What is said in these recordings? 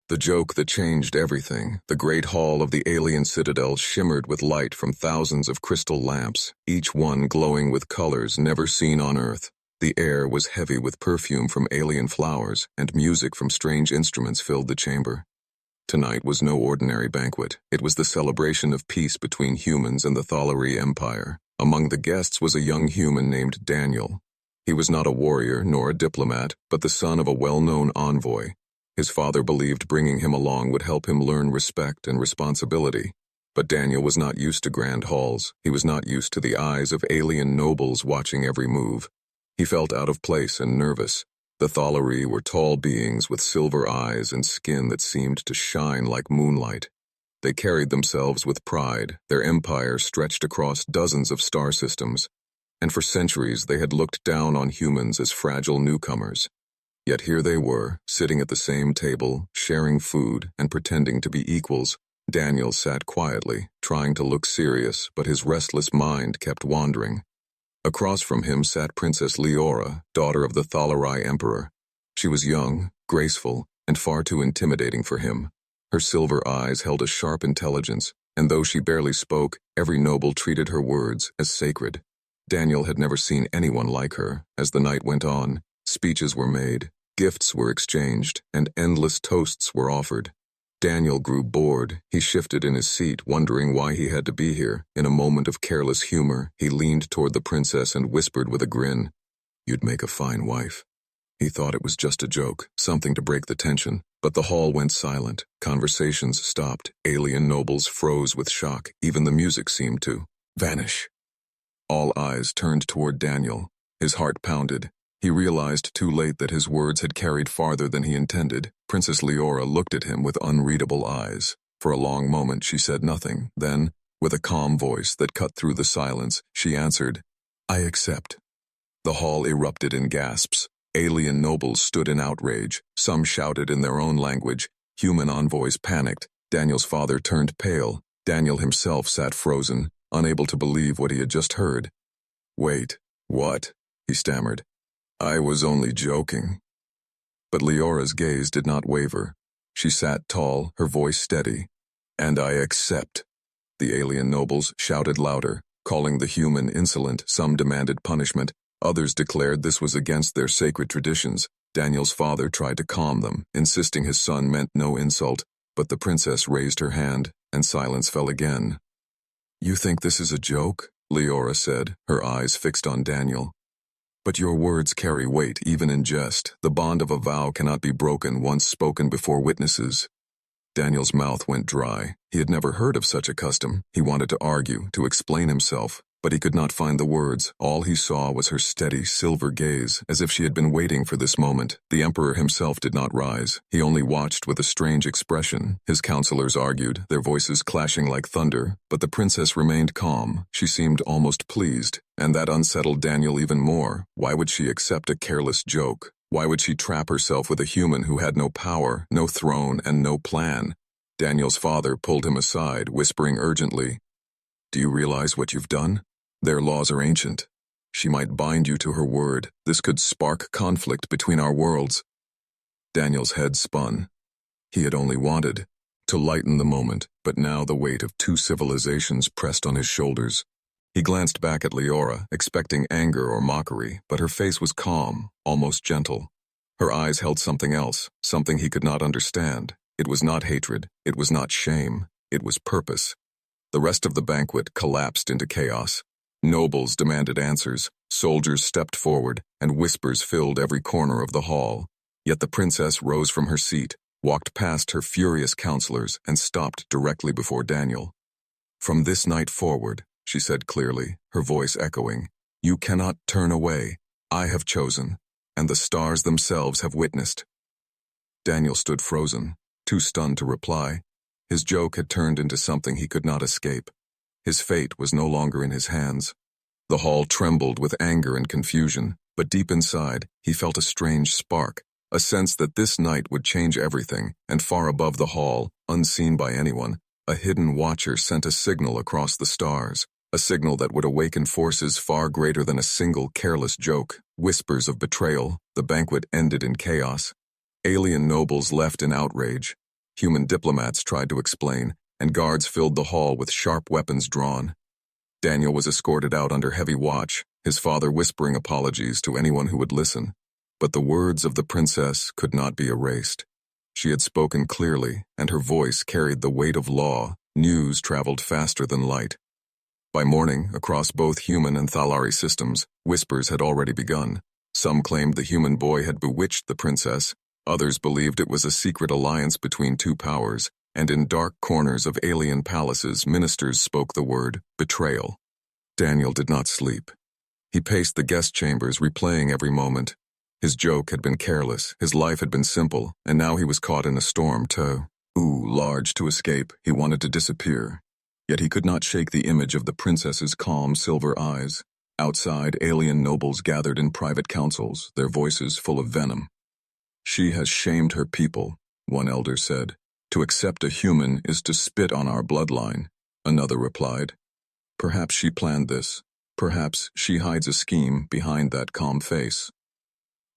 The joke that changed everything. The great hall of the alien citadel shimmered with light from thousands of crystal lamps, each one glowing with colors never seen on Earth. The air was heavy with perfume from alien flowers, and music from strange instruments filled the chamber. Tonight was no ordinary banquet. It was the celebration of peace between humans and the Thalari Empire. Among the guests was a young human named Daniel. He was not a warrior nor a diplomat, but the son of a well-known envoy. His father believed bringing him along would help him learn respect and responsibility. But Daniel was not used to grand halls. He was not used to the eyes of alien nobles watching every move. He felt out of place and nervous. The Thalari were tall beings with silver eyes and skin that seemed to shine like moonlight. They carried themselves with pride. Their empire stretched across dozens of star systems, and for centuries they had looked down on humans as fragile newcomers. Yet here they were, sitting at the same table, sharing food, and pretending to be equals. Daniel sat quietly, trying to look serious, but his restless mind kept wandering. Across from him sat Princess Leora, daughter of the Thalari Emperor. She was young, graceful, and far too intimidating for him. Her silver eyes held a sharp intelligence, and though she barely spoke, every noble treated her words as sacred. Daniel had never seen anyone like her. As the night went on, speeches were made, gifts were exchanged, and endless toasts were offered. Daniel grew bored. He shifted in his seat, wondering why he had to be here. In a moment of careless humor, he leaned toward the princess and whispered with a grin, "You'd make a fine wife." He thought it was just a joke, something to break the tension, but the hall went silent. Conversations stopped. Alien nobles froze with shock. Even the music seemed to vanish. All eyes turned toward Daniel. His heart pounded. He realized too late that his words had carried farther than he intended. Princess Leora looked at him with unreadable eyes. For a long moment she said nothing. Then, with a calm voice that cut through the silence, she answered, "I accept." The hall erupted in gasps. Alien nobles stood in outrage. Some shouted in their own language. Human envoys panicked. Daniel's father turned pale. Daniel himself sat frozen, unable to believe what he had just heard. "Wait, what?" he stammered. "I was only joking." But Leora's gaze did not waver. She sat tall, her voice steady. "And I accept." The alien nobles shouted louder, calling the human insolent. Some demanded punishment. Others declared this was against their sacred traditions. Daniel's father tried to calm them, insisting his son meant no insult, but the princess raised her hand, and silence fell again. "You think this is a joke?" Leora said, her eyes fixed on Daniel. "But your words carry weight even in jest. The bond of a vow cannot be broken once spoken before witnesses." Daniel's mouth went dry. He had never heard of such a custom. He wanted to argue, to explain himself, but he could not find the words. All he saw was her steady, silver gaze, as if she had been waiting for this moment. The emperor himself did not rise. He only watched with a strange expression. His counselors argued, their voices clashing like thunder, but the princess remained calm. She seemed almost pleased, and that unsettled Daniel even more. Why would she accept a careless joke? Why would she trap herself with a human who had no power, no throne, and no plan? Daniel's father pulled him aside, whispering urgently, "Do you realize what you've done? Their laws are ancient. She might bind you to her word. This could spark conflict between our worlds." Daniel's head spun. He had only wanted to lighten the moment, but now the weight of two civilizations pressed on his shoulders. He glanced back at Leora, expecting anger or mockery, but her face was calm, almost gentle. Her eyes held something else, something he could not understand. It was not hatred, it was not shame, it was purpose. The rest of the banquet collapsed into chaos. Nobles demanded answers, soldiers stepped forward, and whispers filled every corner of the hall. Yet the princess rose from her seat, walked past her furious counselors, and stopped directly before Daniel. "From this night forward," she said clearly, her voice echoing, "you cannot turn away. I have chosen, and the stars themselves have witnessed." Daniel stood frozen, too stunned to reply. His joke had turned into something he could not escape. His fate was no longer in his hands. The hall trembled with anger and confusion, but deep inside, he felt a strange spark, a sense that this night would change everything, and far above the hall, unseen by anyone, a hidden watcher sent a signal across the stars, a signal that would awaken forces far greater than a single careless joke. Whispers of betrayal. The banquet ended in chaos. Alien nobles left in outrage. Human diplomats tried to explain, and guards filled the hall with sharp weapons drawn. Daniel was escorted out under heavy watch, his father whispering apologies to anyone who would listen. But the words of the princess could not be erased. She had spoken clearly, and her voice carried the weight of law. News traveled faster than light. By morning, across both human and Thalari systems, whispers had already begun. Some claimed the human boy had bewitched the princess, others believed it was a secret alliance between two powers, and in dark corners of alien palaces, ministers spoke the word betrayal. Daniel did not sleep. He paced the guest chambers, replaying every moment. His joke had been careless, his life had been simple, and now he was caught in a storm too large to escape. He wanted to disappear. Yet he could not shake the image of the princess's calm silver eyes. Outside, alien nobles gathered in private councils, their voices full of venom. "She has shamed her people," one elder said. "To accept a human is to spit on our bloodline," another replied. "Perhaps she planned this. Perhaps she hides a scheme behind that calm face."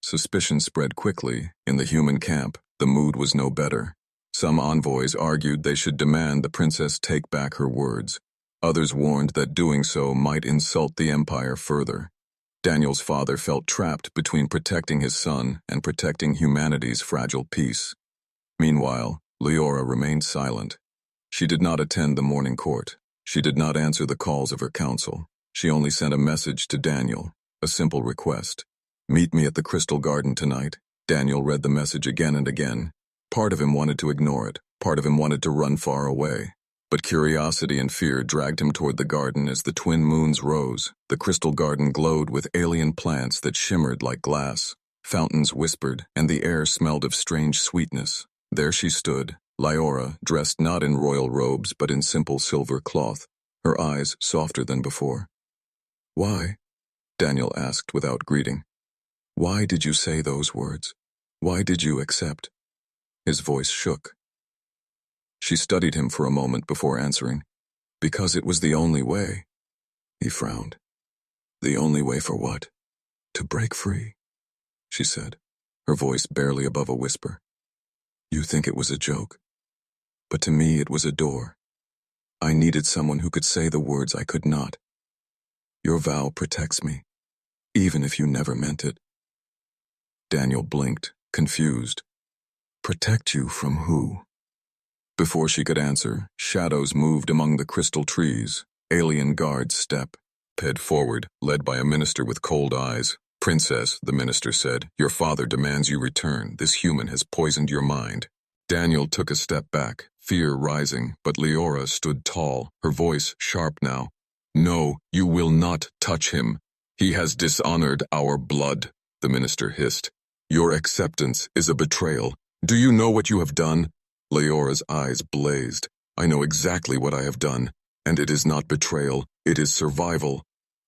Suspicion spread quickly. In the human camp, the mood was no better. Some envoys argued they should demand the princess take back her words. Others warned that doing so might insult the empire further. Daniel's father felt trapped between protecting his son and protecting humanity's fragile peace. Meanwhile, Leora remained silent. She did not attend the morning court. She did not answer the calls of her council. She only sent a message to Daniel, a simple request. "Meet me at the Crystal Garden tonight." Daniel read the message again and again. Part of him wanted to ignore it. Part of him wanted to run far away. But curiosity and fear dragged him toward the garden as the twin moons rose. The crystal garden glowed with alien plants that shimmered like glass. Fountains whispered, and the air smelled of strange sweetness. There she stood, Leora, dressed not in royal robes but in simple silver cloth, her eyes softer than before. "Why?" Daniel asked without greeting. "Why did you say those words? Why did you accept?" His voice shook. She studied him for a moment before answering. "Because it was the only way." He frowned. "The only way for what?" "To break free," she said, her voice barely above a whisper. "You think it was a joke? But to me it was a door. I needed someone who could say the words I could not. Your vow protects me, even if you never meant it." Daniel blinked, confused. "Protect you from who?" Before she could answer, shadows moved among the crystal trees. Alien guards stepped forward, led by a minister with cold eyes. "Princess," the minister said, "your father demands you return. This human has poisoned your mind." Daniel took a step back, fear rising, but Leora stood tall, her voice sharp now. "No, you will not touch him. He has dishonored our blood," the minister hissed. "Your acceptance is a betrayal. Do you know what you have done?" Leora's eyes blazed. "I know exactly what I have done, and it is not betrayal, it is survival."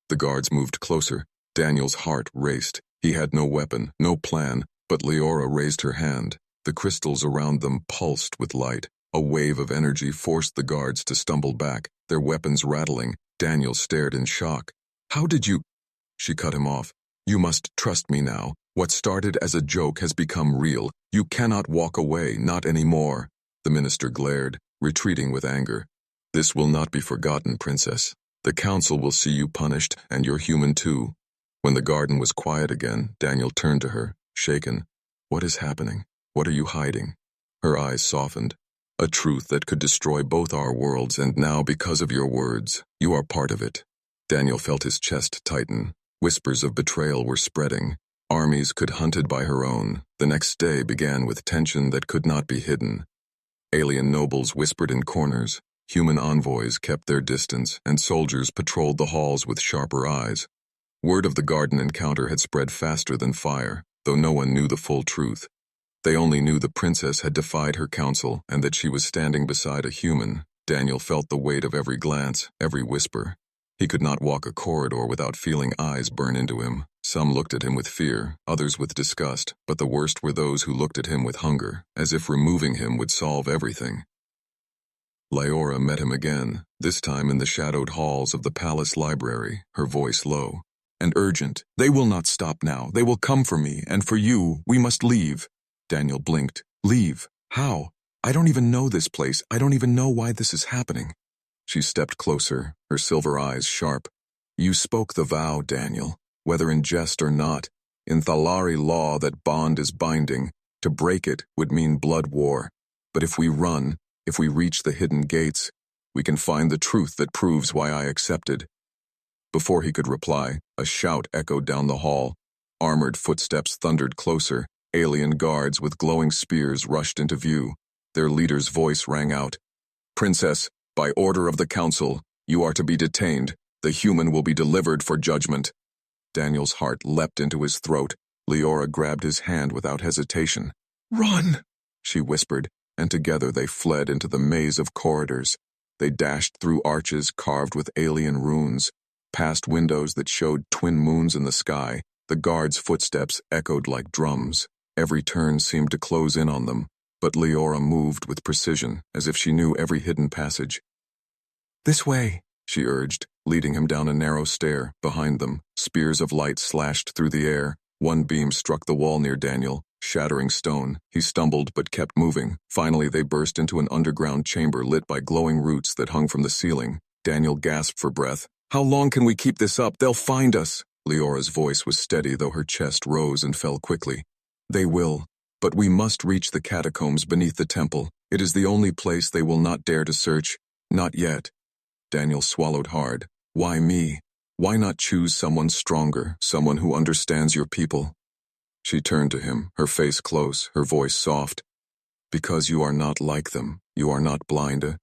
The guards moved closer. Daniel's heart raced. He had no weapon, no plan, but Leora raised her hand. The crystals around them pulsed with light. A wave of energy forced the guards to stumble back, their weapons rattling. Daniel stared in shock. "How did you—" She cut him off. "You must trust me now. What started as a joke has become real. You cannot walk away, not anymore." The minister glared, retreating with anger. "This will not be forgotten, princess. The council will see you punished, and you're human too." When the garden was quiet again, Daniel turned to her, shaken. "What is happening? What are you hiding?" Her eyes softened. "A truth that could destroy both our worlds, and now, because of your words, you are part of it." Daniel felt his chest tighten. Whispers of betrayal were spreading. Armies could hunted by her own. The next day began with tension that could not be hidden. Alien nobles whispered in corners. Human envoys kept their distance, and soldiers patrolled the halls with sharper eyes. Word of the garden encounter had spread faster than fire, though no one knew the full truth. They only knew the princess had defied her council and that she was standing beside a human. Daniel felt the weight of every glance, every whisper. He could not walk a corridor without feeling eyes burn into him. Some looked at him with fear, others with disgust, but the worst were those who looked at him with hunger, as if removing him would solve everything. Leora met him again, this time in the shadowed halls of the palace library, her voice low. "And urgent. They will not stop now. They will come for me, and for you. We must leave." Daniel blinked. "Leave? How?" I don't even know this place. I don't even know why this is happening. She stepped closer, her silver eyes sharp. You spoke the vow, Daniel, whether in jest or not. In Thalari law that bond is binding, to break it would mean blood war. But if we run, if we reach the hidden gates, we can find the truth that proves why I accepted. Before he could reply, a shout echoed down the hall. Armored footsteps thundered closer. Alien guards with glowing spears rushed into view. Their leader's voice rang out. Princess, by order of the council, you are to be detained. The human will be delivered for judgment. Daniel's heart leapt into his throat. Leora grabbed his hand without hesitation. Run, she whispered, and together they fled into the maze of corridors. They dashed through arches carved with alien runes, past windows that showed twin moons in the sky. The guards' footsteps echoed like drums. Every turn seemed to close in on them, but Leora moved with precision, as if she knew every hidden passage. This way, she urged, leading him down a narrow stair. Behind them, spears of light slashed through the air. One beam struck the wall near Daniel, shattering stone. He stumbled but kept moving. Finally, they burst into an underground chamber lit by glowing roots that hung from the ceiling. Daniel gasped for breath. How long can we keep this up? They'll find us. Leora's voice was steady, though her chest rose and fell quickly. They will, but we must reach the catacombs beneath the temple. It is the only place they will not dare to search. Not yet. Daniel swallowed hard. Why me? Why not choose someone stronger, someone who understands your people? She turned to him, her face close, her voice soft. Because you are not like them. You are not blind.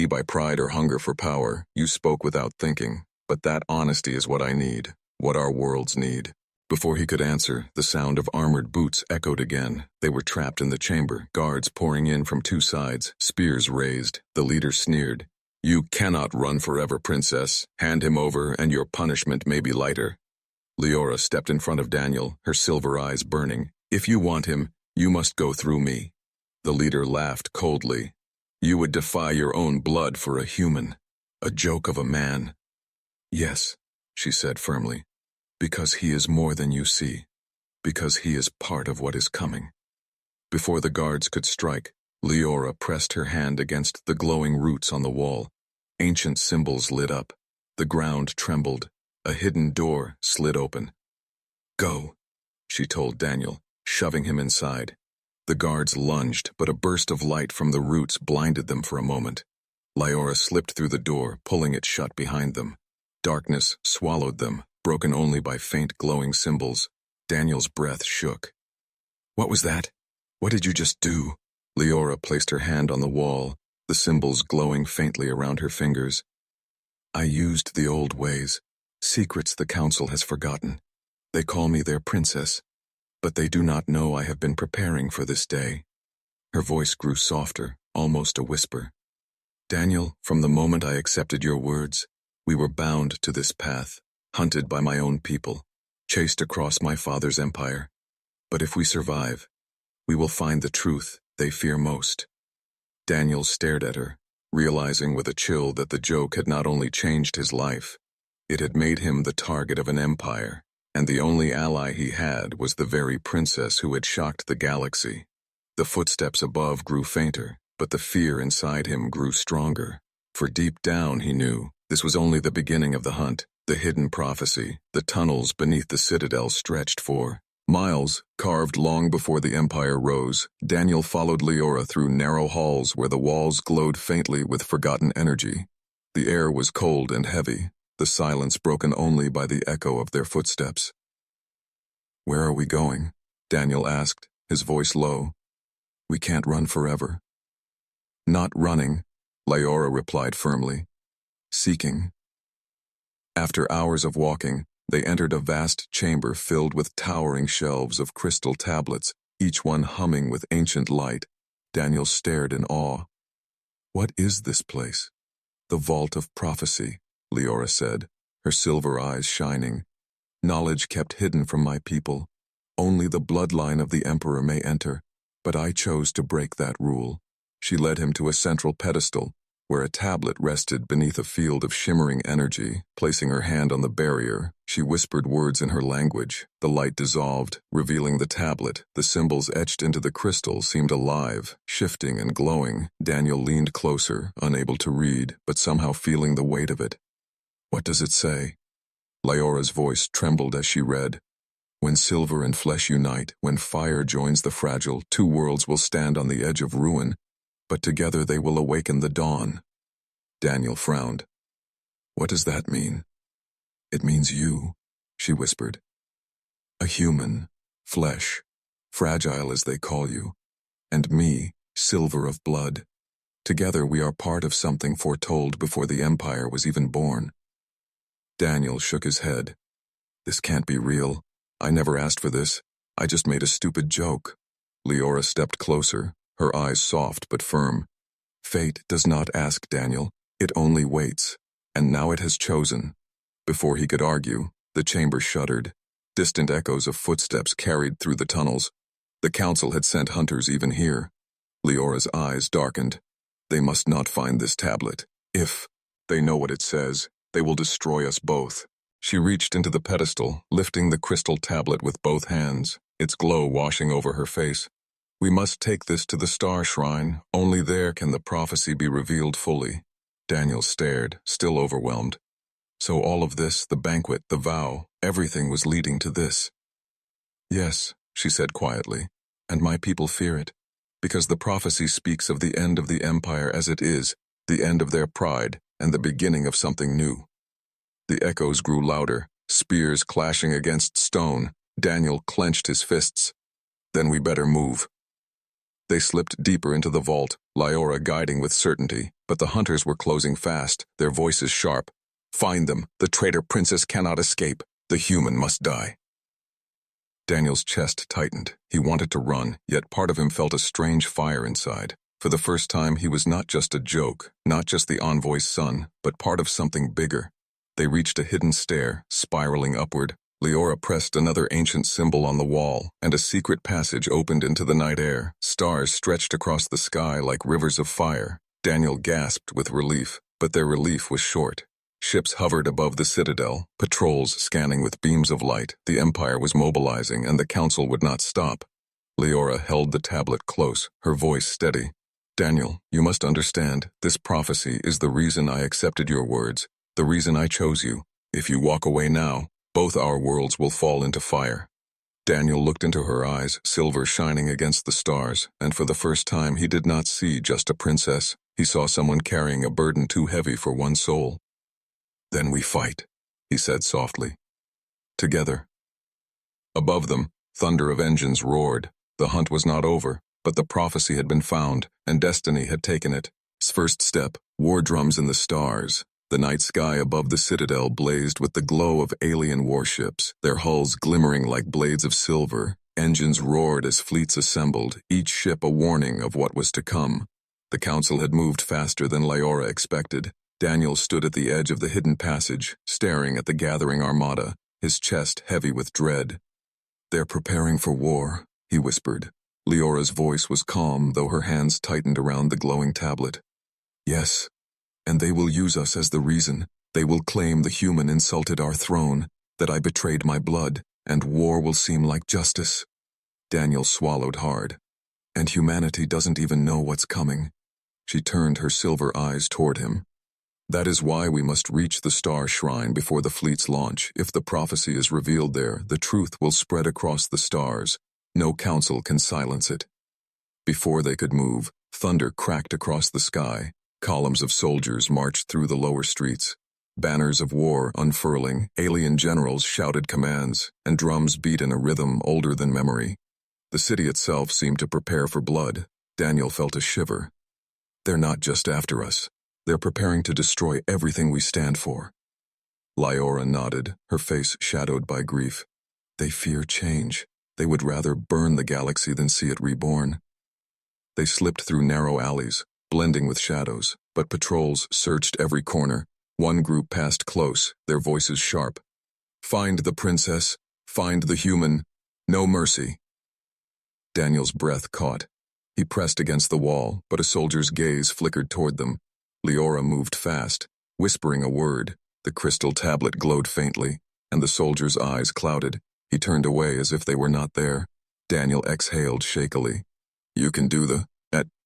By pride or hunger for power, you spoke without thinking. But that honesty is what I need, what our worlds need. Before he could answer, the sound of armored boots echoed again. They were trapped in the chamber, guards pouring in from two sides, spears raised. The leader sneered. You cannot run forever, princess. Hand him over, and your punishment may be lighter. Leora stepped in front of Daniel, her silver eyes burning. If you want him, you must go through me. The leader laughed coldly. You would defy your own blood for a human, a joke of a man. Yes, she said firmly, because he is more than you see, because he is part of what is coming. Before the guards could strike, Leora pressed her hand against the glowing roots on the wall. Ancient symbols lit up. The ground trembled. A hidden door slid open. Go, she told Daniel, shoving him inside. The guards lunged, but a burst of light from the roots blinded them for a moment. Leora slipped through the door, pulling it shut behind them. Darkness swallowed them, broken only by faint glowing symbols. Daniel's breath shook. What was that? What did you just do? Leora placed her hand on the wall, the symbols glowing faintly around her fingers. I used the old ways, secrets the council has forgotten. They call me their princess, but they do not know I have been preparing for this day. Her voice grew softer, almost a whisper. Daniel, from the moment I accepted your words, we were bound to this path, hunted by my own people, chased across my father's empire. But if we survive, we will find the truth they fear most. Daniel stared at her, realizing with a chill that the joke had not only changed his life, it had made him the target of an empire, and the only ally he had was the very princess who had shocked the galaxy. The footsteps above grew fainter, but the fear inside him grew stronger. For deep down he knew this was only the beginning of the hunt. The hidden prophecy, the tunnels beneath the citadel stretched for miles, carved long before the empire rose. Daniel followed Leora through narrow halls where the walls glowed faintly with forgotten energy. The air was cold and heavy, the silence broken only by the echo of their footsteps. Where are we going? Daniel asked, his voice low. We can't run forever. Not running, Leora replied firmly. Seeking. After hours of walking, they entered a vast chamber filled with towering shelves of crystal tablets, each one humming with ancient light. Daniel stared in awe. What is this place? The Vault of Prophecy, Leora said, her silver eyes shining. Knowledge kept hidden from my people. Only the bloodline of the Emperor may enter, but I chose to break that rule. She led him to a central pedestal, where a tablet rested beneath a field of shimmering energy. Placing her hand on the barrier, She whispered words in her language. The light dissolved, revealing the tablet. The symbols etched into the crystal seemed alive, shifting and glowing. Daniel leaned closer, unable to read, but somehow feeling the weight of it. What does it say? Lyora's voice trembled as she read. When silver and flesh unite, when fire joins the fragile, two worlds will stand on the edge of ruin, but together they will awaken the dawn. Daniel frowned. What does that mean? It means you, she whispered. A human, flesh, fragile as they call you, and me, silver of blood. Together we are part of something foretold before the Empire was even born. Daniel shook his head. This can't be real. I never asked for this. I just made a stupid joke. Leora stepped closer, her eyes soft but firm. Fate does not ask, Daniel. It only waits. And now it has chosen. Before he could argue, the chamber shuddered. Distant echoes of footsteps carried through the tunnels. The council had sent hunters even here. Leora's eyes darkened. They must not find this tablet. If they know what it says, they will destroy us both. She reached into the pedestal, lifting the crystal tablet with both hands, its glow washing over her face. We must take this to the Star Shrine. Only there can the prophecy be revealed fully. Daniel stared, still overwhelmed. So all of this, the banquet, the vow, everything was leading to this. Yes, she said quietly, and my people fear it, because the prophecy speaks of the end of the Empire as it is, the end of their pride, and the beginning of something new. The echoes grew louder, spears clashing against stone. Daniel clenched his fists. Then we better move. They slipped deeper into the vault, Lyora guiding with certainty, but the hunters were closing fast, their voices sharp. Find them. The traitor princess cannot escape. The human must die. Daniel's chest tightened. He wanted to run, yet part of him felt a strange fire inside. For the first time, he was not just a joke, not just the envoy's son, but part of something bigger. They reached a hidden stair, spiraling upward. Leora pressed another ancient symbol on the wall, and a secret passage opened into the night air. Stars stretched across the sky like rivers of fire. Daniel gasped with relief, but their relief was short. Ships hovered above the citadel, patrols scanning with beams of light. The Empire was mobilizing, and the council would not stop. Leora held the tablet close, her voice steady. Daniel, you must understand, this prophecy is the reason I accepted your words, the reason I chose you. If you walk away now, both our worlds will fall into fire. Daniel looked into her eyes, silver shining against the stars, and for the first time he did not see just a princess. He saw someone carrying a burden too heavy for one soul. Then we fight, he said softly. Together. Above them, thunder of engines roared. The hunt was not over, but the prophecy had been found, and destiny had taken it. First step, war drums in the stars. The night sky above the citadel blazed with the glow of alien warships, their hulls glimmering like blades of silver. Engines roared as fleets assembled, each ship a warning of what was to come. The council had moved faster than Lyora expected. Daniel stood at the edge of the hidden passage, staring at the gathering armada, his chest heavy with dread. They're preparing for war, he whispered. Leora's voice was calm, though her hands tightened around the glowing tablet. Yes, and they will use us as the reason. They will claim the human insulted our throne, that I betrayed my blood, and war will seem like justice. Daniel swallowed hard. And humanity doesn't even know what's coming. She turned her silver eyes toward him. That is why we must reach the Star Shrine before the fleet's launch. If the prophecy is revealed there, the truth will spread across the stars. No council can silence it. Before they could move, thunder cracked across the sky. Columns of soldiers marched through the lower streets. Banners of war unfurling, alien generals shouted commands, and drums beat in a rhythm older than memory. The city itself seemed to prepare for blood. Daniel felt a shiver. They're not just after us. They're preparing to destroy everything we stand for. Lyora nodded, her face shadowed by grief. They fear change. They would rather burn the galaxy than see it reborn. They slipped through narrow alleys, blending with shadows, but patrols searched every corner. One group passed close, their voices sharp. Find the princess. Find the human. No mercy. Daniel's breath caught. He pressed against the wall, but a soldier's gaze flickered toward them. Leora moved fast, whispering a word. The crystal tablet glowed faintly, and the soldier's eyes clouded. He turned away as if they were not there. Daniel exhaled shakily. "You can do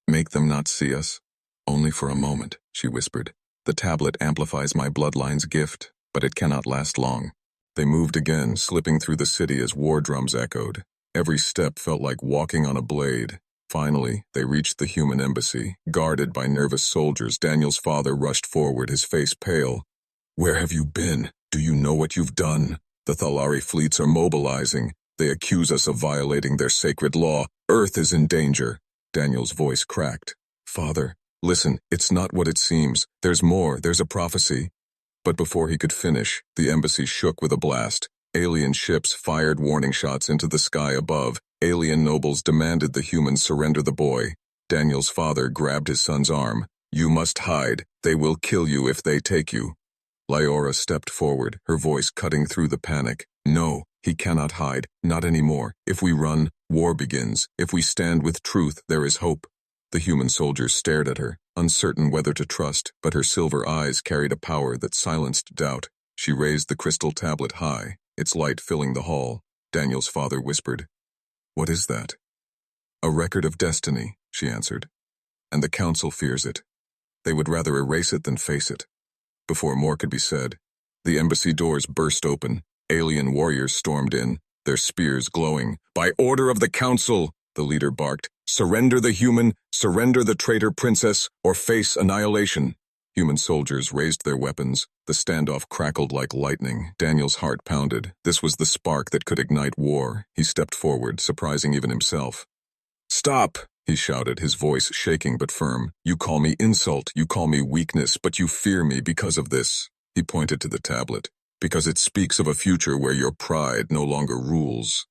make them not see us." "Only for a moment," she whispered. "The tablet amplifies my bloodline's gift, but it cannot last long." They moved again, slipping through the city as war drums echoed. Every step felt like walking on a blade. Finally, they reached the human embassy, guarded by nervous soldiers. Daniel's father rushed forward, his face pale. "Where have you been? Do you know what you've done? The Thalari fleets are mobilizing. They accuse us of violating their sacred law. Earth is in danger." Daniel's voice cracked. "Father, listen, it's not what it seems. There's more, there's a prophecy." But before he could finish, the embassy shook with a blast. Alien ships fired warning shots into the sky above. Alien nobles demanded the humans surrender the boy. Daniel's father grabbed his son's arm. "You must hide. They will kill you if they take you." Lyora stepped forward, her voice cutting through the panic. "No, he cannot hide. Not anymore. If we run, war begins. If we stand with truth, there is hope." The human soldiers stared at her, uncertain whether to trust, but her silver eyes carried a power that silenced doubt. She raised the crystal tablet high, its light filling the hall. Daniel's father whispered, "What is that?" "A record of destiny," she answered. "And the council fears it. They would rather erase it than face it." Before more could be said, the embassy doors burst open. Alien warriors stormed in, their spears glowing. "By order of the council," the leader barked, "surrender the human, surrender the traitor princess, or face annihilation." Human soldiers raised their weapons. The standoff crackled like lightning. Daniel's heart pounded. This was the spark that could ignite war. He stepped forward, surprising even himself. "Stop!" he shouted, his voice shaking but firm. "You call me insult, you call me weakness, but you fear me because of this." He pointed to the tablet. "Because it speaks of a future where your pride no longer rules."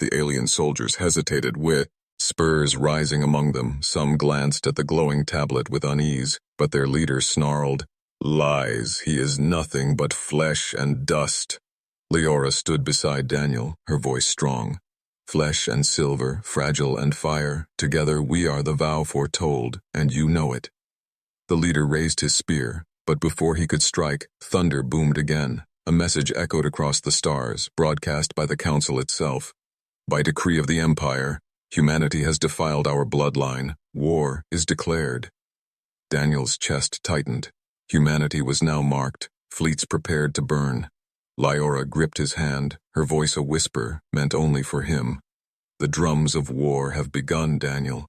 The alien soldiers hesitated, with spurs rising among them. Some glanced at the glowing tablet with unease, but their leader snarled, "Lies, he is nothing but flesh and dust." Lyora stood beside Daniel, her voice strong. "Flesh and silver, fragile and fire, together we are the vow foretold, and you know it." The leader raised his spear, but before he could strike, thunder boomed again. A message echoed across the stars, broadcast by the council itself. "By decree of the Empire, humanity has defiled our bloodline. War is declared." Daniel's chest tightened. Humanity was now marked, fleets prepared to burn. Lyora gripped his hand, her voice a whisper, meant only for him. "The drums of war have begun, Daniel.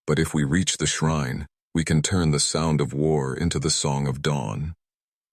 But if we reach the shrine, we can turn the sound of war into the song of dawn."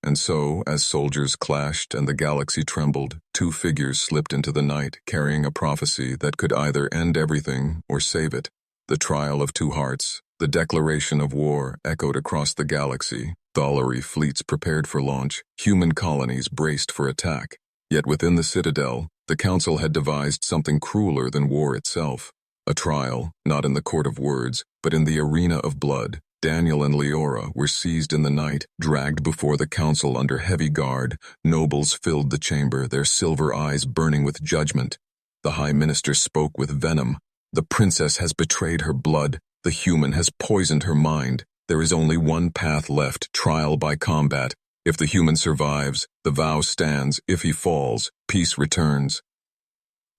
And so, as soldiers clashed and the galaxy trembled, two figures slipped into the night, carrying a prophecy that could either end everything or save it. The trial of two hearts, the declaration of war, echoed across the galaxy. Thalari fleets prepared for launch, human colonies braced for attack. Yet within the Citadel, the Council had devised something crueler than war itself. A trial, not in the court of words, but in the arena of blood. Daniel and Lyora were seized in the night, dragged before the council under heavy guard. Nobles filled the chamber, their silver eyes burning with judgment. The High Minister spoke with venom. "The princess has betrayed her blood. The human has poisoned her mind. There is only one path left, trial by combat. If the human survives, the vow stands. If he falls, peace returns."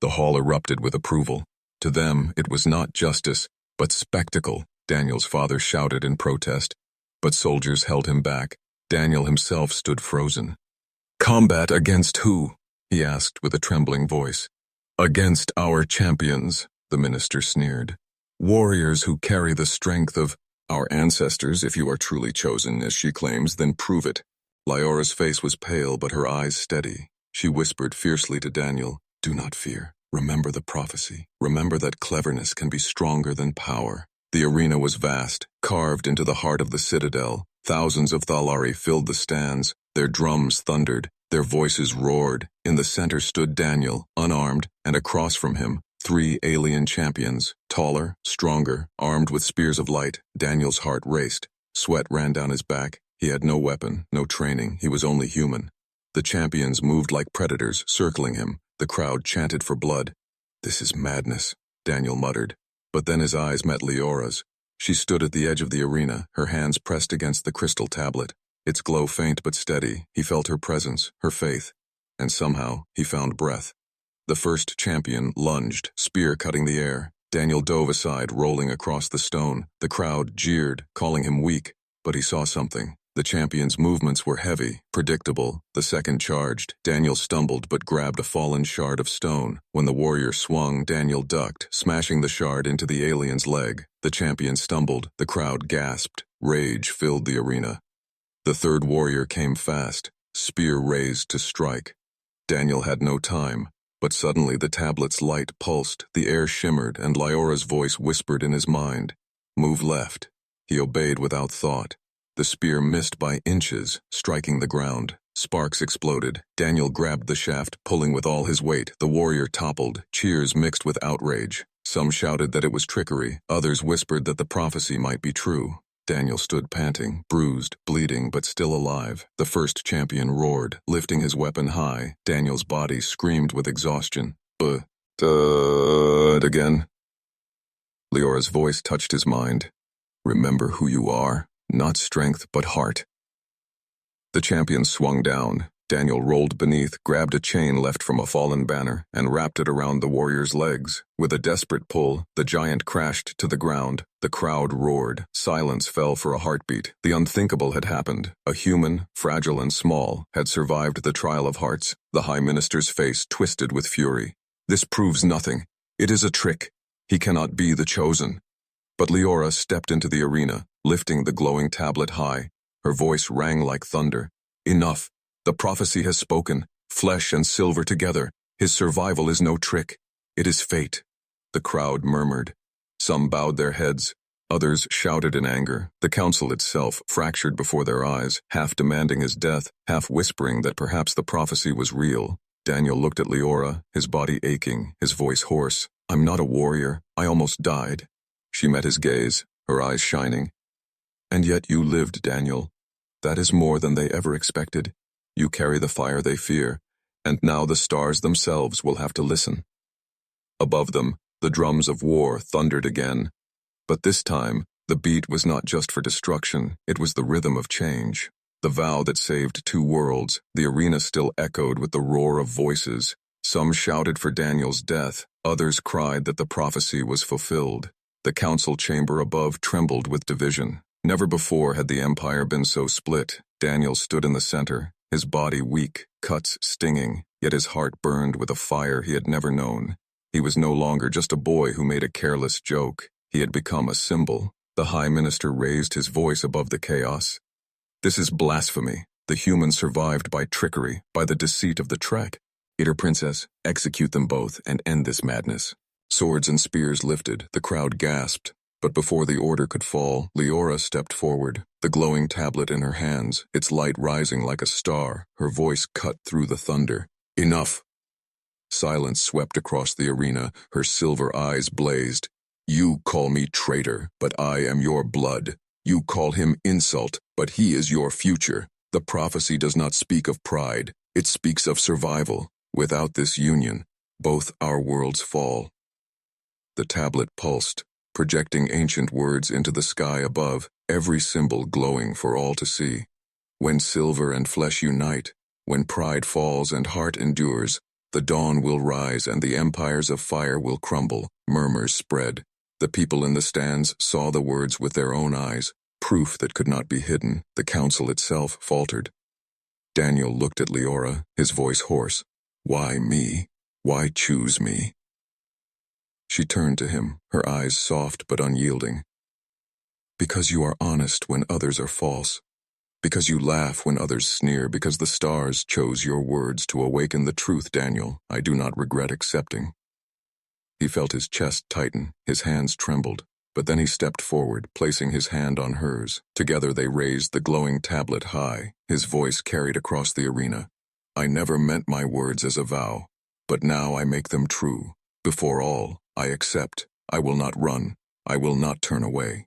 The hall erupted with approval. To them, it was not justice, but spectacle. Daniel's father shouted in protest, but soldiers held him back. Daniel himself stood frozen. "Combat against who?" he asked with a trembling voice. "Against our champions," the minister sneered. "Warriors who carry the strength of our ancestors. If you are truly chosen, as she claims, then prove it." Lyora's face was pale, but her eyes steady. She whispered fiercely to Daniel, "Do not fear. Remember the prophecy. Remember that cleverness can be stronger than power." The arena was vast, carved into the heart of the citadel. Thousands of Thalari filled the stands. Their drums thundered, their voices roared. In the center stood Daniel, unarmed, and across from him, 3 alien champions, taller, stronger, armed with spears of light. Daniel's heart raced. Sweat ran down his back. He had no weapon, no training. He was only human. The champions moved like predators, circling him. The crowd chanted for blood. "This is madness," Daniel muttered. But then his eyes met Lyora's. She stood at the edge of the arena, her hands pressed against the crystal tablet. Its glow faint but steady. He felt her presence, her faith. and somehow he found breath. The first champion lunged, spear cutting the air. Daniel dove aside, rolling across the stone. The crowd jeered, calling him weak, but he saw something. The champion's movements were heavy, predictable. The second charged. Daniel stumbled but grabbed a fallen shard of stone. When the warrior swung, Daniel ducked, smashing the shard into the alien's leg. The champion stumbled. The crowd gasped. Rage filled the arena. The third warrior came fast, spear raised to strike. Daniel had no time, but suddenly the tablet's light pulsed, the air shimmered, and Lyora's voice whispered in his mind. Move left. He obeyed without thought. The spear missed by inches, striking the ground. Sparks exploded. Daniel grabbed the shaft, pulling with all his weight. The warrior toppled, cheers mixed with outrage. Some shouted that it was trickery, others whispered that the prophecy might be true. Daniel stood panting, bruised, bleeding, but still alive. The first champion roared, lifting his weapon high. Daniel's body screamed with exhaustion. Again. Lyora's voice touched his mind. Remember who you are, not strength but heart. The champion swung down. Daniel rolled beneath, grabbed a chain left from a fallen banner, and wrapped it around the warrior's legs. With a desperate pull, the giant crashed to the ground. The crowd roared. Silence fell for a heartbeat. The unthinkable had happened. A human, fragile and small, had survived the trial of hearts. The High Minister's face twisted with fury. This proves nothing. It is a trick. He cannot be the chosen. But Leora stepped into the arena, lifting the glowing tablet high. Her voice rang like thunder. Enough. The prophecy has spoken. Flesh and silver together. His survival is no trick. It is fate. The crowd murmured. Some bowed their heads. Others shouted in anger. The council itself fractured before their eyes, half demanding his death, half whispering that perhaps the prophecy was real. Daniel looked at Leora, his body aching, his voice hoarse. I'm not a warrior. I almost died. She met his gaze, her eyes shining. And yet you lived, Daniel. That is more than they ever expected. You carry the fire they fear, and now the stars themselves will have to listen. Above them, the drums of war thundered again. But this time, the beat was not just for destruction, it was the rhythm of change. The vow that saved two worlds, the arena still echoed with the roar of voices. Some shouted for Daniel's death, others cried that the prophecy was fulfilled. The council chamber above trembled with division. Never before had the empire been so split. Daniel stood in the center, his body weak, cuts stinging, yet his heart burned with a fire he had never known. He was no longer just a boy who made a careless joke. He had become a symbol. The High Minister raised his voice above the chaos. This is blasphemy. The humans survived by trickery, by the deceit of the Trek. Eater Princess, execute them both and end this madness. Swords and spears lifted, the crowd gasped. But before the order could fall, Leora stepped forward, the glowing tablet in her hands, its light rising like a star, her voice cut through the thunder. Enough! Silence swept across the arena, her silver eyes blazed. You call me traitor, but I am your blood. You call him insult, but he is your future. The prophecy does not speak of pride, it speaks of survival. Without this union, both our worlds fall. The tablet pulsed, projecting ancient words into the sky above, every symbol glowing for all to see. When silver and flesh unite, when pride falls and heart endures, the dawn will rise and the empires of fire will crumble, murmurs spread. The people in the stands saw the words with their own eyes, proof that could not be hidden. The council itself faltered. Daniel looked at Leora, his voice hoarse. Why me? Why choose me? She turned to him, her eyes soft but unyielding. Because you are honest when others are false. Because you laugh when others sneer. Because the stars chose your words to awaken the truth, Daniel, I do not regret accepting. He felt his chest tighten, his hands trembled, but then he stepped forward, placing his hand on hers. Together they raised the glowing tablet high, his voice carried across the arena. I never meant my words as a vow, but now I make them true. Before all, I accept. I will not run. I will not turn away.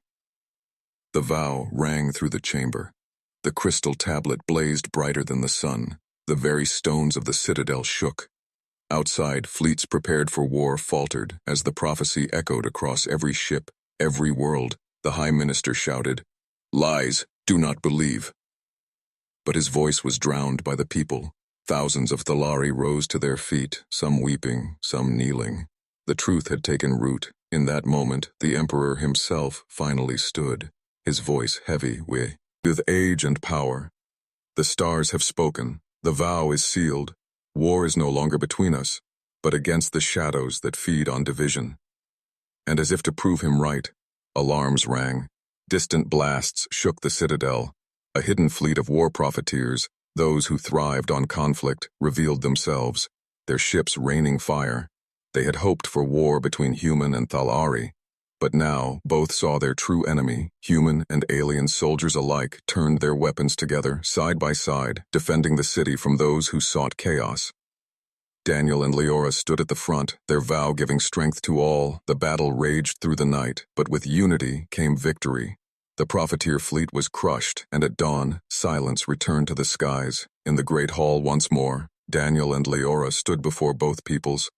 The vow rang through the chamber. The crystal tablet blazed brighter than the sun. The very stones of the citadel shook. Outside, fleets prepared for war faltered as the prophecy echoed across every ship, every world. The High Minister shouted, Lies, do not believe. But his voice was drowned by the people. Thousands of Thalari rose to their feet, some weeping, some kneeling. The truth had taken root. In that moment, the Emperor himself finally stood, his voice heavy with age and power. The stars have spoken. The vow is sealed. War is no longer between us, but against the shadows that feed on division. And as if to prove him right, alarms rang. Distant blasts shook the citadel. A hidden fleet of war profiteers, those who thrived on conflict, revealed themselves, their ships raining fire. They had hoped for war between human and Thalari, but now both saw their true enemy, human and alien soldiers alike, turned their weapons together, side by side, defending the city from those who sought chaos. Daniel and Leora stood at the front, their vow giving strength to all. The battle raged through the night, but with unity came victory. The profiteer fleet was crushed, and at dawn, silence returned to the skies. In the great hall once more, Daniel and Leora stood before both peoples.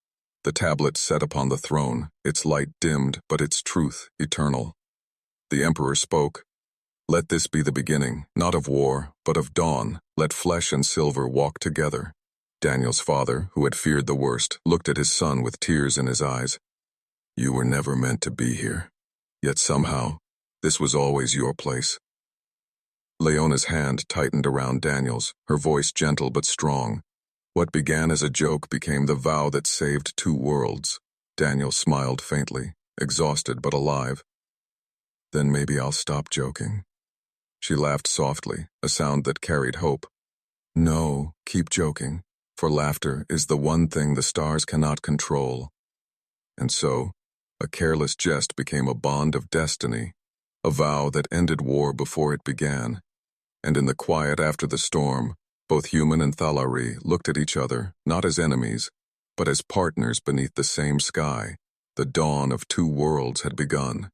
The tablet set upon the throne, its light dimmed, but its truth eternal. The Emperor spoke. Let this be the beginning, not of war, but of dawn. Let flesh and silver walk together. Daniel's father, who had feared the worst, looked at his son with tears in his eyes. You were never meant to be here. Yet somehow, this was always your place. Leona's hand tightened around Daniel's, her voice gentle but strong. What began as a joke became the vow that saved two worlds. Daniel smiled faintly, exhausted but alive. Then maybe I'll stop joking. She laughed softly, a sound that carried hope. No, keep joking, for laughter is the one thing the stars cannot control. And so, a careless jest became a bond of destiny, a vow that ended war before it began. And in the quiet after the storm, both human and Thalari looked at each other, not as enemies, but as partners beneath the same sky. The dawn of two worlds had begun.